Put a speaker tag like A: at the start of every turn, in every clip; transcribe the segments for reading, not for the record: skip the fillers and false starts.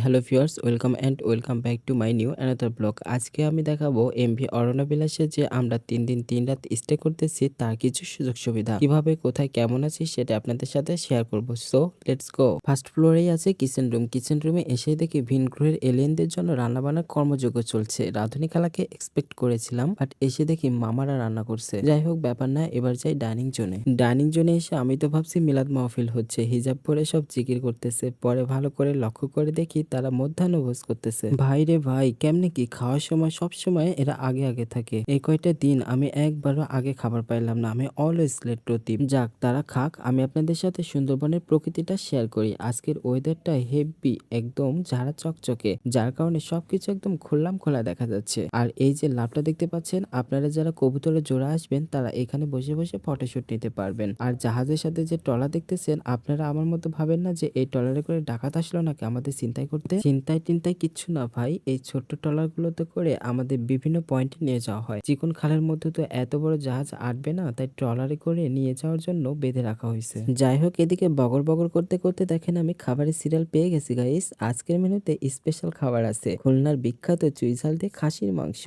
A: Hello viewers, welcome back to my new another blog. আজকে আমি দেখাবো এমভি অরণ্য বিলাসে যে আমরা ৩ দিন ৩ রাত স্টে করতেছি তার কিছু সুযোগ সুবিধা। কিভাবে কোথায় কেমন আছি সেটা আপনাদের সাথে শেয়ার করব। So let's go. ফার্স্ট ফ্লোরেই আছে কিচেন রুম। কিচেন রুমে এসে দেখি ভিন গ্রহের এলিয়েনদের জন্য রান্নাবান্নার কর্মযজ্ঞ চলছে। রাঁধুনি খালাকে এক্সপেক্ট করেছিলাম, বাট এসে দেখি মামারা রান্না করছে। যাই হোক, ব্যাপার না, এবার যাই ডাইনিং জোনে। ডাইনিং জোনে এসে আমি তো ভাবছি মিলাদ মাহফিল হচ্ছে, হিজাব পরে সব জিকির করতেছে। পরে ভালো করে লক্ষ্য করে দেখি তারা মধ্যাহ্নভোজ করতেছে। ভাই রে ভাই, কেমনে কি খাওয়ার সময় সব সময় এরা আগে আগে থাকে। এই কয়টা দিন আমি একবারও আগে খাবার পাইলাম না। আমি অলওয়েজ লেট প্রতি। যাক, তারা খাক, আমি আপনাদের সাথে সুন্দরবনের প্রকৃতিটা শেয়ার করি। আজকের ওয়েদারটা হেভি, একদম ঝাড়া চকচকে, যার কারণে সবকিছু একদম খোলাম খোলা দেখা যাচ্ছে। আর এই যে লাভটা দেখতে পাচ্ছেন, আপনারা যারা কবুতরের জোড়া আসবেন তারা এখানে বসে বসে ফটোশুট নিতে পারবেন। আর জাহাজের সাথে যে ট্রলার দেখতেছেন, আপনারা আমার মতো ভাবেন না যে এই ট্রলারে করে ডাকাত আসলো নাকি আমাদের চিন্তাই করতে। চিন্তায় টিন্তায় কিচ্ছু না ভাই, এই ছোট্ট ট্রলার গুলোতে করে আমাদের বিভিন্ন পয়েন্টে নিয়ে যাওয়া হয়। চিকন খালের মধ্যে তো এত বড় জাহাজ আটবে না, তাই ট্রলারে করে নিয়ে যাওয়ার জন্য বেঁধে রাখা হয়েছে। যাই হোক, এদিকে বগর বগর করতে করতে দেখেন আমি খাবারের সিরিয়াল পেয়ে গেছি গাইস। আজকের মেনুতে স্পেশাল খাবার আছে, খুলনার বিখ্যাত চুইঝাল দিয়ে খাসির মাংস।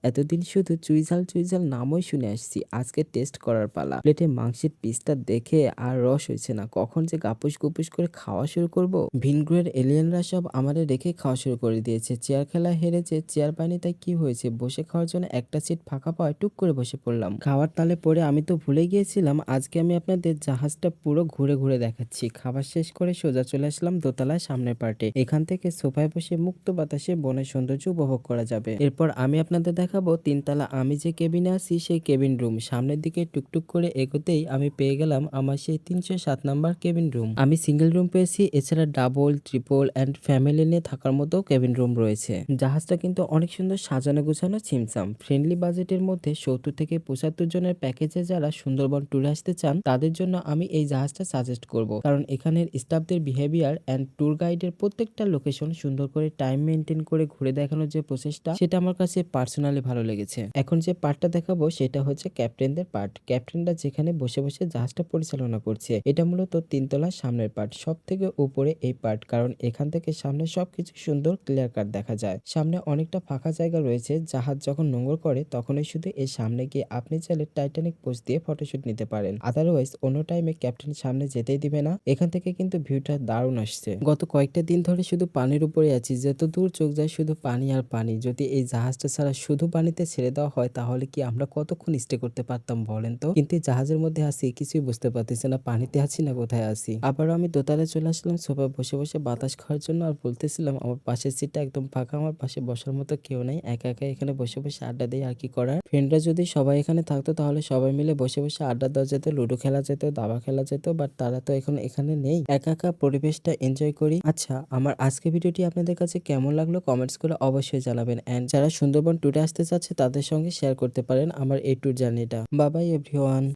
A: এতদিন শুধু চুইঝাল চুইঝাল নামই শুনে আসছি, আজকে টেস্ট করার পালা। প্লেটে মাংসের পিসটা দেখে আর রস হয়েছে না, কখন যে গাপুস গুপুস করে খাওয়া শুরু করব। ভিনগ্রহের এলিয়েনরা সব আমাদের রেখে খাওয়া শুরু করে দিয়েছে। চেয়ার খেলা হেরেছে, চেয়ার পায়নি, তাই কি হয়েছে, বসে খাওয়ার জন্য একটা সিট ফাঁকা পাওয়ায় টুক করে বসে পড়লাম। খাওয়ার তালে পরে আমি তো ভুলে গিয়েছিলাম আজকে আমি আপনাদের জাহাজটা পুরো ঘুরে ঘুরে দেখাচ্ছি। খাবার শেষ করে সোজা চলে আসলাম দোতলায় সামনের পার্টে। এখান থেকে সোফায় বসে মুক্ত বাতাসে বনের সৌন্দর্য উপভোগ করা যাবে। এরপর আমি আপনাদের দেখাবো তিনতলা আমি যে কেবিনে আছি সেই কেবিন রুম। সামনের দিকে টুকটুক করে এগোতেই আমি পেয়ে গেলাম আমার সেই ৩০৭ নাম্বার কেবিন রুম। আমি সিঙ্গেল রুম পেয়েছি, এছাড়া ডাবল, ট্রিপল অ্যান্ড ফ্যামিলি নিয়ে থাকার মতো কেবিন রুম রয়েছে। জাহাজটা কিন্তু অনেক সুন্দর সাজানো গুছানো, ছিমছাম। ফ্রেন্ডলি বাজেটের মধ্যে ৭০ থেকে ৭৫ জনের প্যাকেজে যারা সুন্দরবন ট্যুরে আসতে চান তাদের জন্য আমি এই জাহাজটা সাজেস্ট করব, কারণ এখানের স্টাফদের বিহেভিয়ার অ্যান্ড ট্যুর গাইডের প্রত্যেকটা লোকেশন সুন্দর করে টাইম মেনটেন করে ঘুরে দেখানোর যে প্রসেসটা, সেটা আমার কাছে পার্সোনালি ভালো লেগেছে। এখন যে পার্টটা দেখাবো সেটা হচ্ছে ক্যাপ্টেনদের পার্ট। ক্যাপ্টেনরা যেখানে বসে বসে জাহাজটা পরিচালনা করছে, এটা মূলত তিনতলার সামনের পার্ট, সব থেকে উপরে এই পার্ট, কারণ এখান থেকে সামনে সবকিছু সুন্দর ক্লিয়ার কাট দেখা যায়। সামনে অনেকটা ফাঁকা জায়গা রয়েছে, জাহাজ যখন নোঙর করে তখনই শুধু এর সামনে গিয়ে আপনি চাইলে টাইটানিক পোজ দিয়ে ফটোশুট নিতে পারেন। আদারওয়াইজ অন্য টাইমে ক্যাপ্টেন সামনে যেতেই দিবে না। এখান থেকে কিন্তু ভিউটা দারুণ আসছে। গত কয়েকটা দিন ধরে শুধু পানির উপরে আছি, যত দূর চোখ যায় শুধু পানি আর পানি। যদি এই জাহাজটা ছাড়া শুধু পানিতে ছেড়ে দেওয়া হয় তাহলে কি আমরা কতক্ষণ স্টে করতে পারতাম বলেন তো। কিন্তু এই জাহাজের মধ্যে আছি, কিছুই বুঝতে পারতেছি না পানিতে আছি না কোথায় আছি। আবারও আমি দোতলায় চলে আসলাম সোফায় বসে বসে বাতাস খাওয়ার জন্য। আর বলতেছিলাম আমার পাশের সিটটা একদম ফাঁকা, আমার পাশে বসার মতো কেউ নাই, একা একা এখানে বসে বসে আড্ডা দেই, আর কি করার। ফ্রেন্ডরা যদি সবাই এখানে থাকতো তাহলে সবাই মিলে বসে বসে আড্ডা দেওয়া যেত, লুডো খেলা যেত, দাবা খেলা যেত, বাট তারা তো এখন এখানে নেই। একা একা পরিবেশটা এনজয় করি। আচ্ছা, আমার আজকে ভিডিওটি আপনাদের কাছে কেমন লাগলো কমেন্টস করে অবশ্যই জানাবেন। এন্ড যারা সুন্দরবন ট্যুরে আসতে চাচ্ছে তাদের সঙ্গে শেয়ার করতে পারেন আমার এই ট্যুর জার্নিটা। Bye bye everyone.